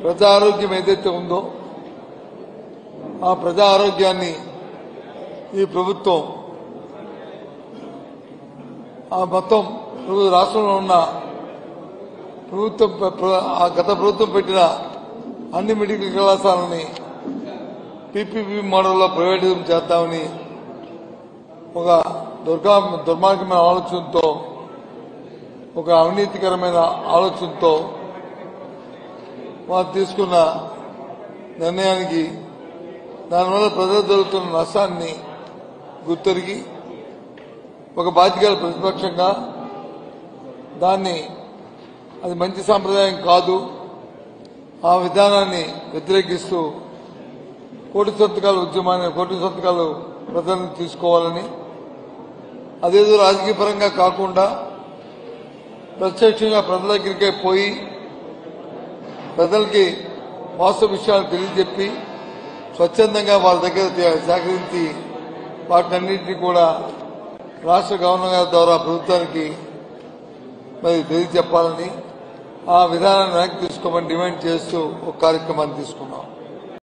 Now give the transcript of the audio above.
ప్రజా ఆరోగ్యం ఏదైతే ఉందో ఆ ప్రజా ఆరోగ్యాన్ని ఈ ప్రభుత్వం ఆ మొత్తం రాష్ట్రంలో ఉన్న ప్రభుత్వం గత ప్రభుత్వం పెట్టిన అన్ని మెడికల్ కళాశాలని పీపీపీ మోడల్లో ప్రైవేటిజం చేద్దామని ఒక దుర్మార్గమైన ఆలోచనతో ఒక అవినీతికరమైన ఆలోచనతో వారు తీసుకున్న నిర్ణయానికి దానివల్ల ప్రజలు జరుగుతున్న నష్టాన్ని గుర్తెరిగి ఒక బాధ్యత ప్రతిపక్షంగా దాన్ని అది మంచి సాంప్రదాయం కాదు ఆ విధానాన్ని వ్యతిరేకిస్తూ కోటి సంతకాల ఉద్యమాన్ని కోటి సంతకాలు ప్రజలను తీసుకోవాలని అదేదో రాజకీయ పరంగా కాకుండా ప్రత్యక్షంగా ప్రజల దగ్గరికే పోయి ప్రజలకి వాస్తవ విషయాలు తెలియజెప్పి స్వచ్ఛందంగా వాళ్ళ దగ్గర సేకరించి వాటినన్నింటినీ కూడా రాష్ట్ర గవర్నర్ గారి ద్వారా ప్రభుత్వానికి మరి తెలియజెప్పాలని ఆ విధానాన్ని వెనక్కి తీసుకోమని డిమాండ్ చేస్తూ ఒక కార్యక్రమాన్ని తీసుకున్నాం.